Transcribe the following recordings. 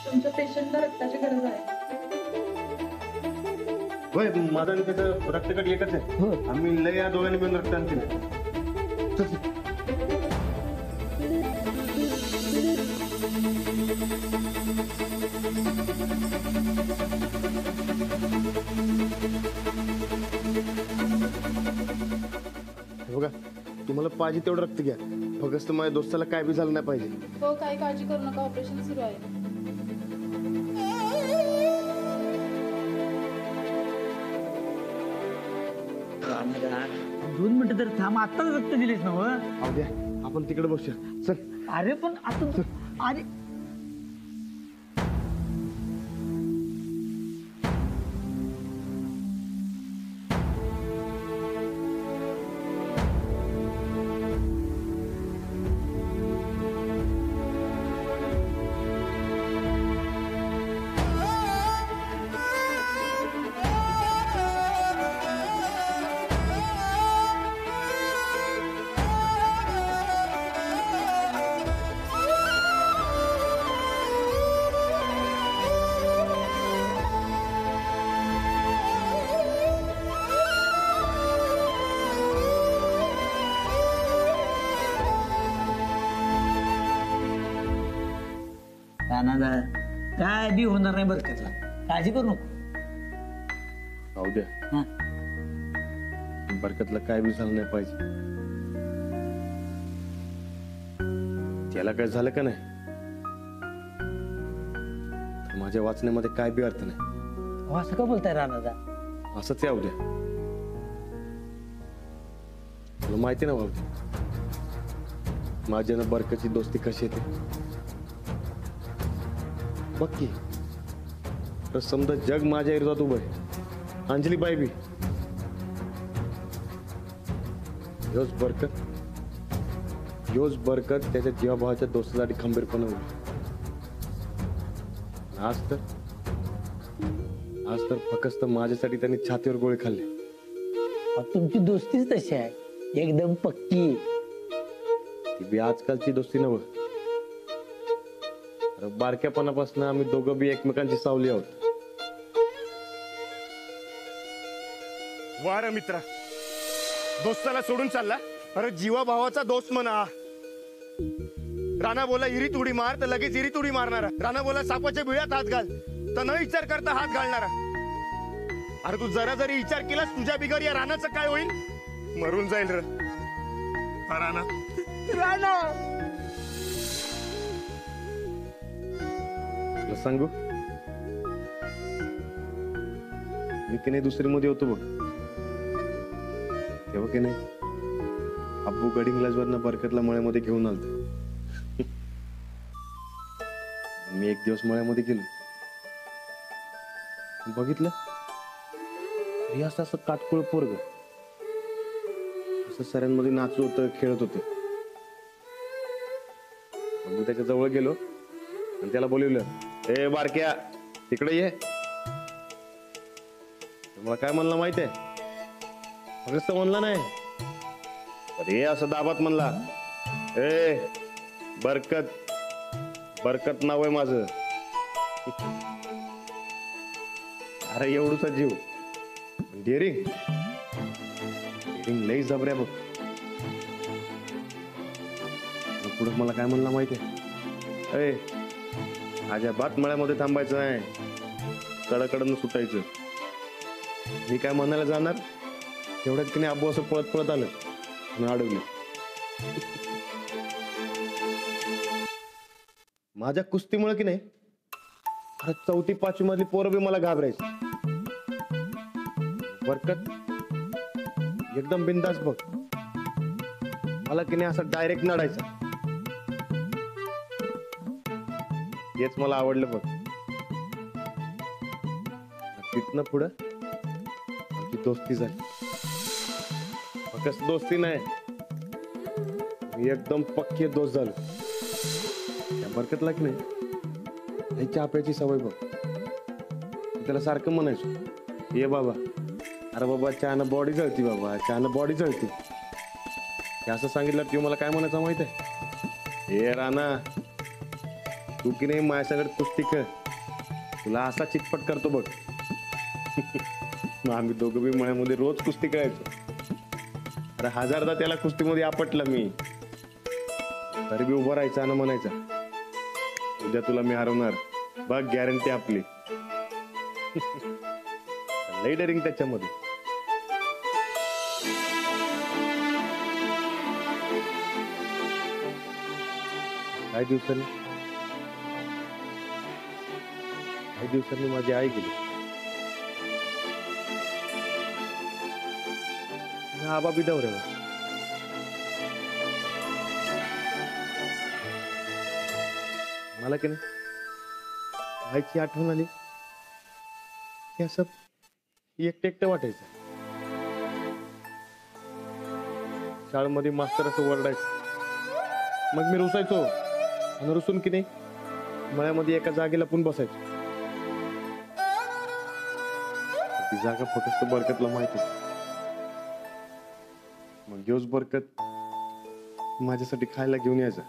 तुमच्या पेशंटला रक्ताची गरज आहे. होय, माझा आणि त्याचं रक्तगट एकच आहे. हो. आम्ही लय या दोघांनी मिळून रक्तदान केलं. बघा, तुम्हाला पाहिजे तेवढं रक्त घ्या. फक्त माझ्या दोस्ताला काय बी झालं नाही पाहिजे. हो, काही काळजी करू नका, ऑपरेशन सुरू आहे. दोन मिनिटं तर थांब, आत्ताच रक्त दिलीस ना हो? जाऊ द्या, आपण तिकडे बसूया. चल. अरे पण आता अरे राणा काय बी होणार नाही बरं त्याला, काळजी करू नको. जाऊ द्या, हा. बरकतला काय बी झालं नाही पाहिजे. त्याला काय झालं का नाही तर माझ्या वाचण्यामध्ये काय बी अर्थ नाही. अहो, असं का बोलताय राणादा? असंच आहे. उद्या तुला माहिती ना भाऊ, माझ्या ना बरकतची दोस्ती कशी येते बघ की. तर समजा जग माझ्या विरोधात उभं आहे. अंजली बाई बी योच बरकत त्याच्या जीवाभावाच्या दोस्तासाठी खंबीरपणे उभी. आज तर फक्त माझ्यासाठी त्यांनी छातीवर गोळी खाल्ली. अहो, तुमची दोस्तीच तशी आहे, एकदम पक्की. ती बी आजकालची दोस्ती नव्ह. बारक्यापणापासून आम्ही दोघं बी एकमेकांची सावली आहोत. वार मित्रा, दोस्ताला सोडून चालला. अरे जीवा भावाचा दोस्त म्हणा. राणा बोला इरीत उडी मार तर लगेच इरीत उडी मारणारा. राणा बोला सापाच्या बिळात हात घाल तर न विचार करता हात घालणारा. अरे तू जरा जरी विचार केलास तुझ्या बिगर या राणाचं काय होईल? मरून जाईल र हा राणा. राणा तुला सांगू, मी की नाही दुसरी मध्ये होतो बघ, तेव्हा की नाही अब्बू गडिंगलाजवरनं बरकतला मळ्यामध्ये घेऊन आलत. मी एक दिवस मळ्यामध्ये गेलो, बघितलं हे असं काटकोळ पोरग असं सऱ्यांमध्ये नाचत होतं, खेळत होतं. मी त्याच्या जवळ गेलो आणि त्याला बोलवलं, ए बारक्या तिकडे ये. मला काय म्हणला माहित आहे? फक्त म्हणला नाही, अरे असं दाबात म्हणला, ए बरकत नाव आहे माझं. अरे एवढूसा जीव, डेरिंग लई जबऱ्या बघ. पुढे मला काय म्हणला माहिती आहे? ए अजिबात मळ्यामध्ये थांबायचं नाही, कडाकडनं सुटायचं. मी काय म्हणायला जाणार तेवढ्यात की नाही अब्बू असं पळत पळत आलं आणि अडवलं. माझ्या कुस्तीमुळे की नाही अरे 4थी 5वी मधली पोरं बी मला घाबरायची. बरकत एकदम बिंदास बघ, मला की नाही असं डायरेक्ट नडायचं. हेच मला आवडलं बघ. तिथनं पुढं आमची दोस्ती झाली. फक्त दोस्ती नाही, मी एकदम पक्के दोस्त झालो. त्या बरकतला की नाही आई चहा प्यायची सवय बघ. त्याला सारखं म्हणायचो, ये बाबा, अरे बाबा चहानं बॉडी जळती, बाबा चहानं बॉडी जळती. हे असं सांगितलं की मला काय म्हणायचं माहित आहे? हे राणा तू की नाही माझ्याकडे कुस्ती कर, तुला असा चितपट करतो बघ. मग आम्ही दोघं बी मळ्यामध्ये रोज कुस्ती करायचो. अरे हजारदा त्याला कुस्तीमध्ये आपटलं मी, तरी बी उभं राहायचं आणि म्हणायचा उद्या तुला मी हरवणार बघ, गॅरंटी आपली. लई डेअरिंग त्याच्यामध्ये. काही दिवसांनी माझी आई गेली. आबा बी दौऱ्यावर. मला की नाही आईची आठवण आली की असं एकटं एकटं वाटायचं. शाळेमध्ये मास्तर असं ओरडायचं, मग मी रुसायचो आणि रुसून की नाही मळ्यामध्ये एका जागेला पण बसायचो. ती जागा फक्त बरकतला माहिती. मग दिवस बरकत माझ्यासाठी खायला घेऊन यायचा.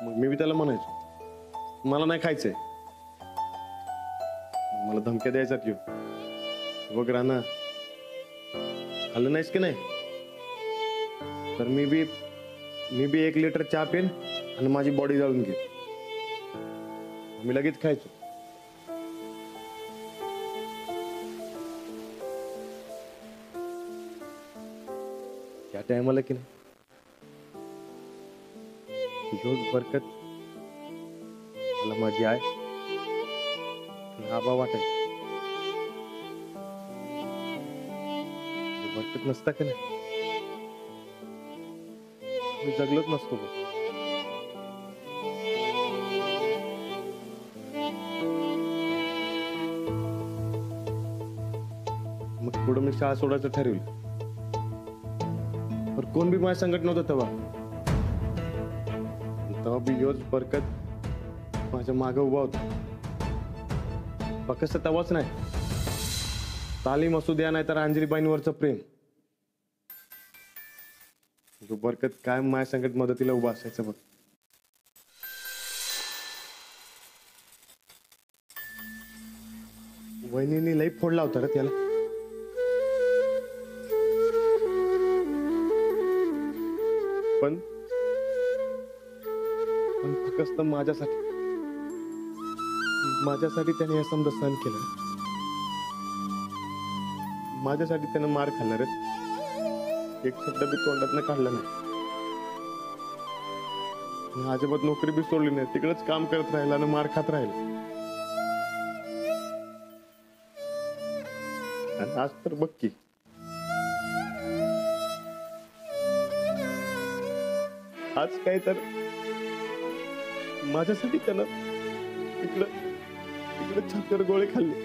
मग मी बी त्याला म्हणायचो मला नाही खायचंय. मला धमक्या द्यायचा घेऊ, बघ राणा खाल्लं नाहीस की नाही तर मी बी 1 लिटर चहा पेन आणि माझी बॉडी जाळून घे. मी लगेच खायचो. त्या टायमाला की नाही ह्योच बरकत मला माझी आय आबा वाटायचं. बरकत नसता का नाही मी जगलोच नसतो बघ. मग पुढं मी शाळा सोडायचं ठरवलं. पण कोण बी माझ्या संकट नव्हतं तेव्हा बी योच बरकत माझ्या मागे उभा होता. फक्त तवाच नाही, तालीम असू द्या नाही तर अंजलीबाईंवरचं प्रेम. जो बरकत काय माझ्या संकट मदतीला उभा असायचं बघ. वहिनीने लई फोडला होता रे त्याला. पण फक्त माझ्यासाठी त्याने हे समजा सहन केलं. माझ्यासाठी त्यानं मार खाल्ला रे. एक शब्द बी तोंडात काढला नाही. अजिबात नोकरी बी सोडली नाही, तिकडेच काम करत राहिला आणि मार खात राहिला. आणि आज तर बघ की आज काय तर माझ्यासाठी त्यानं इकडं छातीवर गोळे खाल्ले.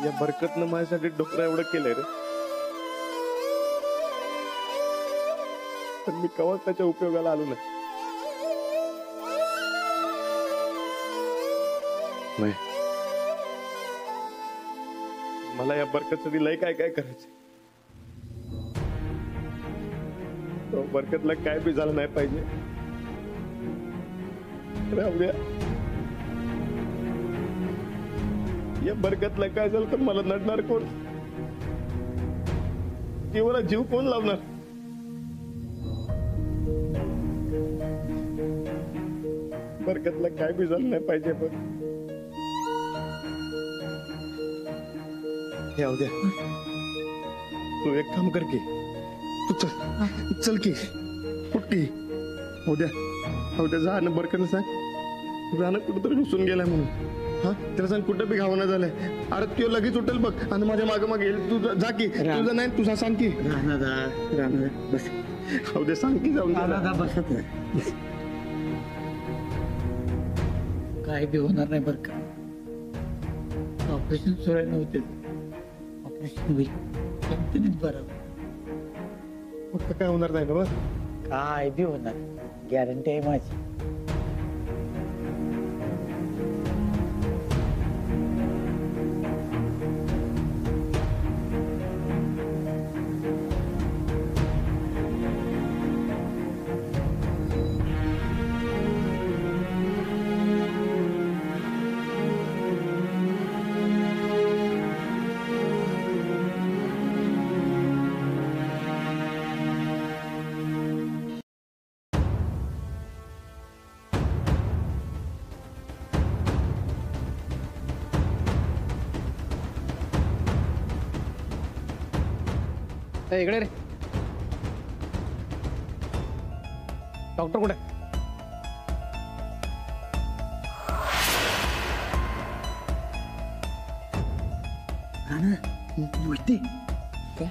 या बरकतनं माझ्यासाठी डोकरा एवढं केलंय रे, तर मी कवाच त्याच्या उपयोगाला आलो नाही. मला या बरकतसाठी लय काय काय करायचं. तो बरकतला काय बी झालं नाही पाहिजे. राहू द्या. या बरकतला काय झालं तर मला नडणार कोण? जीवाला जीव कोण लावणार? बरकतला काय बी झालं नाही पाहिजे. पण हे द्या, तू एक काम कर की तू चल की कुठकी उद्या जा ना बरकत सांग राणा कुठंतरी घुसून गेलाय म्हणून. हा त्याला सांग कुठं बी घावना झालंय. अरे तो लगेच उठेल बघ आणि माझ्या मागे येईल. तू जा की तुझं नाही तुझा सांग की बस उद्या सांग की जाऊन बसत काय बी होणार नाही बरं का. ऑपरेशन सुरू नव्हते. ऑपरेशन होईल कंपनीत बरं. फक्त काय होणार नाही ना बघ. काय बी होणार, गॅरंटी आहे माझी. इकडे रे. डॉक्टर कुठे? काय?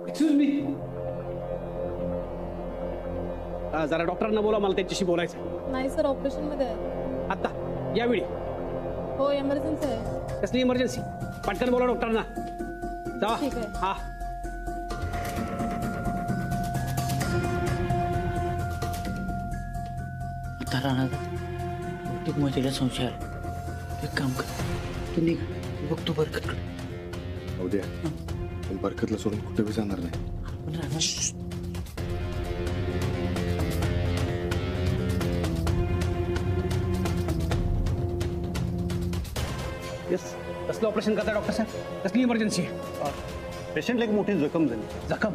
Excuse me. जरा डॉक्टरांना बोला, मला त्यांच्याशी बोलायचं. नाही सर, ऑपरेशन मध्ये आहे. आत्ता यावेळी हो, एमर्जन्सी आहे. कसली इमर्जन्सी? पटकन बोला डॉक्टरांना. जा. ठीक आहे. हा. आता राहणार बहुतेक मजेला संशय आला. एक काम कर, तू निघ, बघतो बरकत. जाऊ द्या, पण बरकतला सोडून कुठे बी जाणार नाही. पण राहणार येस. कसलं ऑपरेशन करता डॉक्टर साहेब? कसली इमर्जन्सी? पेशंटला एक मोठी जखम झाली. जखम?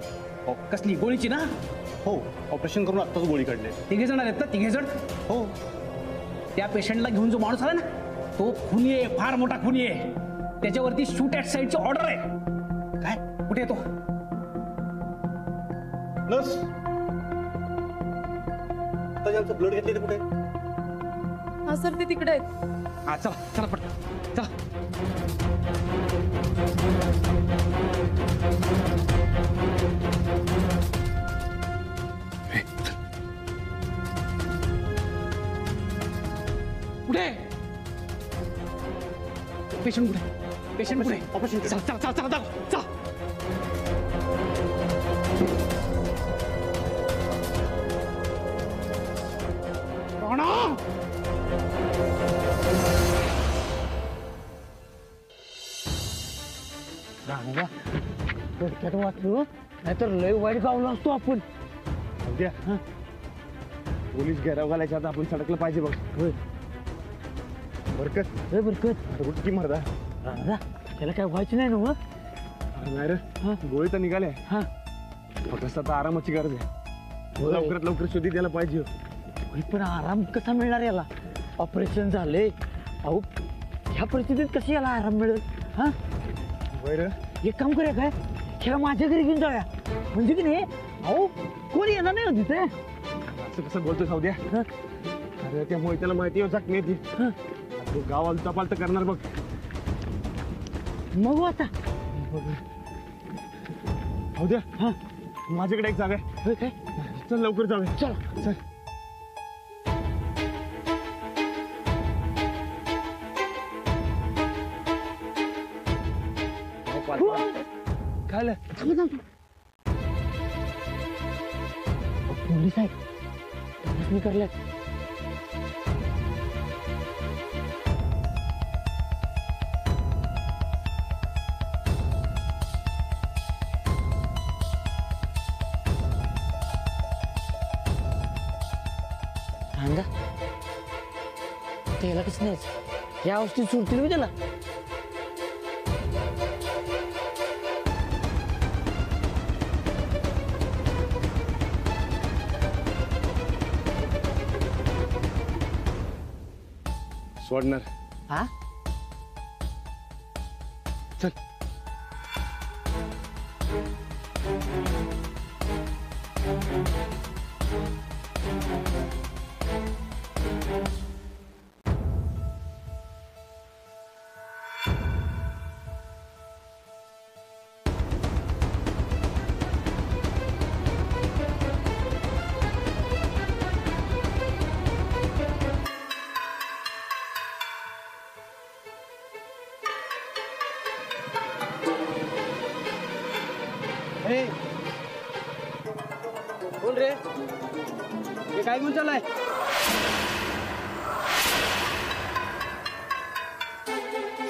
कसली? गोळीची ना? हो, ऑपरेशन करून आत्ताच गोळी काढली. तिघे जण आहेत ना? तिघे जण? हो. त्या पेशंटला घेऊन जो माणूस आला ना, तो खुनी आहे, फार मोठा खुनी आहे. त्याच्यावरती शूट ॲट साईडची ऑर्डर आहे. काय? कुठे येतो? नर्स, आता ज्यांचं ब्लड घेतले ते कुठे? हा सर, ते तिकडे आहेत. हा, चला चला पटकन चला. कुठे पेशंट? कुठे पेशंट? कुठे? ऑपरेशन चला चला चला चला चला चला. राणा! राहणार थोडक्यात वाचलो, नाहीतर लय वाईट गावला असतो आपण. जाऊ द्या. पोलीस घेराव घालायच्या आता आपण सडकलं पाहिजे बघ. होय बरकत होय बरकत. रुटकी मरदा. राहणार त्याला काय व्हायचं नाही ना मग. नाही रे, गोळी तर निघाले. हा, फक्त आता आरामाची गरज आहे. होय. लवकरात लवकर शोधी द्यायला पाहिजे. पण आराम कसा मिळणार याला? ऑपरेशन झाले. अहो, ह्या परिस्थितीत कशी याला आराम मिळेल? हा, बरं, एक काम करूया काय, ह्याला माझ्या घरी घेऊन जाऊया. म्हणजे की नाही, अहो कोणी येणार नाही ना तिथे. असं कसं बोलतो जाऊ द्या. हा, अरे त्यामुळे त्याला माहिती आहे जखमी ती. हा. तो गाव चापाल तर करणार बघ. मग आता जाऊ द्या. हा, माझ्याकडे एक जागा आहे. होय काय? चल लवकर जाऊया. चला. चल. काय झालं? थांब. पोलीस आहेत, पोलीस करल्यात. सांगा त्याला कसं नाही, या अवस्थेत सुटतील मी त्याला. सोडणार. हा, चल. बोल रे, हे काय घेऊन चाललाय?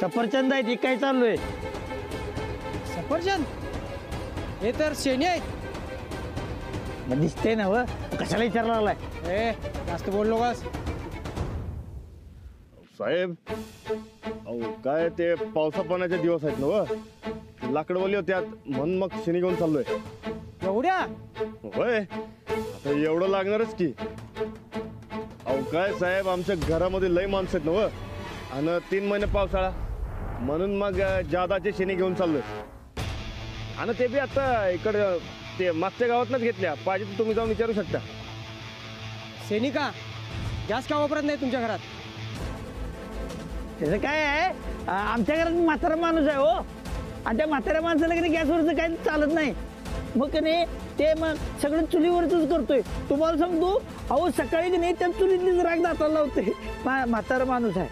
सफरचंद आहे, ती काय चाललोय? सफरचंद? हे तर शेणी आहेत. मग दिसते ना व कशाला विचारला लागलाय ए जास्त बोल नकोस. साहेब अहो काय ते पावसा पाण्याचे दिवस आहेत ना व लाकडवली होत्यात म्हणून मग शनी घेऊन चाललोय. एवढ्या होय आता एवढं लागणारच की. अहो काय साहेब आमच्या घरामध्ये लय माणसं आहेत ना व आणि 3 महिने पावसाळा म्हणून मग जादाचे शेणी घेऊन चाललोय. आणि ते बी आता इकडं ते मागच्या गावातनच घेतल्या पाहिजे तर तुम्ही जाऊन विचारू शकता. सैनिका गॅस का वापरत नाही तुमच्या घरात? त्याचं काय आहे आमच्या घरात म्हातारा माणूस आहे हो आणि त्या म्हाताऱ्या माणसाला कधी गॅसवरचं काही चालत नाही. मग की नाही ते मग सगळं चुलीवरच करतोय. तुम्हाला सांगतो अहो सकाळी की नाही त्या चुलीतलीच राग दाताला लावते. म्हातारा माणूस आहे.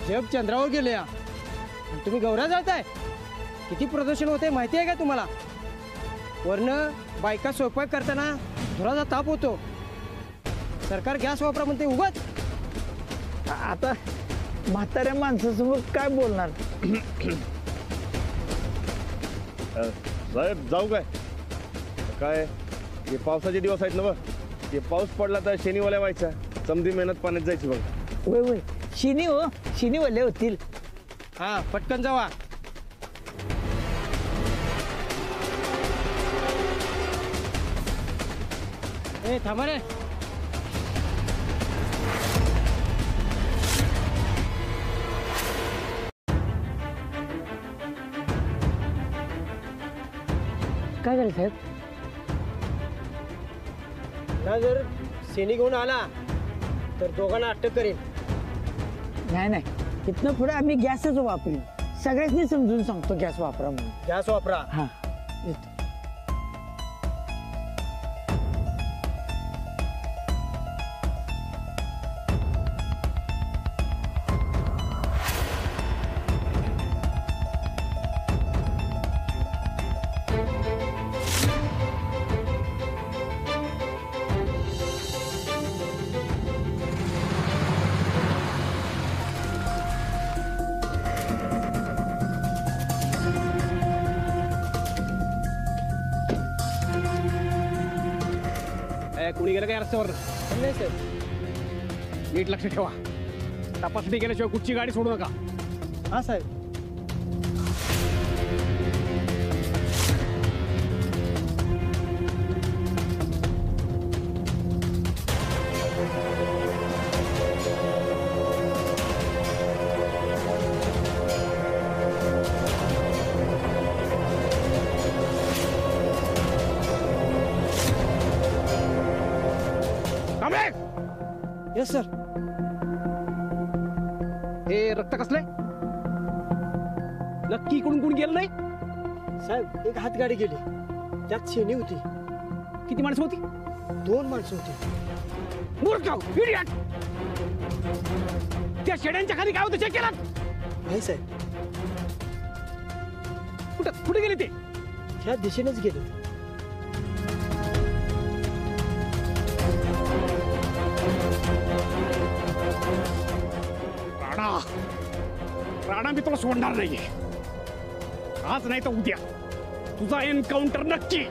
जग चंद्रावर गेले आणि तुम्ही गौऱ्या जाताय. किती प्रदूषण होते माहिती आहे का तुम्हाला? वरनं बायका स्वयंपाक करताना धुराचा ताप होतो. सरकार गॅस वापरा म्हणते उगाच. आता म्हाताऱ्या माणसासमोर काय बोलणार? साहेब जाऊ काय काय हे पावसाचे दिवस आहेत ना व हे पाऊस पडला तर शनिवाल्या व्हायचा समधी मेहनत पाण्यात जायची बघ. वय वय शिनी हो शिनी वल्ले होतील. हा पटकन जावा. ए थांबा रे. काय झालं साहेब? ना जर सेनी घेऊन आला तर दोघांना अटक करेन. नाही नाही इथनं पुढे आम्ही गॅसच वापरू. सगळ्यांनी समजून सांगतो गॅस वापरा म्हणून. गॅस वापरा. हा कुणी गेलं काय रस्त्यावर? नाही साहेब. नीट लक्ष ठेवा. तपासणी केल्याशिवाय कुठची गाडी सोडू नका. हा साहेब. Yes sir. हे रक्त कसलंय? नक्की इकडून कोण गेलं नाही? साहेब एक हातगाडी गेली त्यात शेणी होती. किती माणसं होती? 2 माणसं होती. मूर्ख इडियट. त्या शेड्यांच्या खाली काय होतं चेक केलं? नाही साहेब. कुठे गेले ते? ह्या दिशेनेच गेले. राणा मी तुला सोडणार नाहीये. आज नाही तर उद्या तुझा एन्काउंटर नक्की.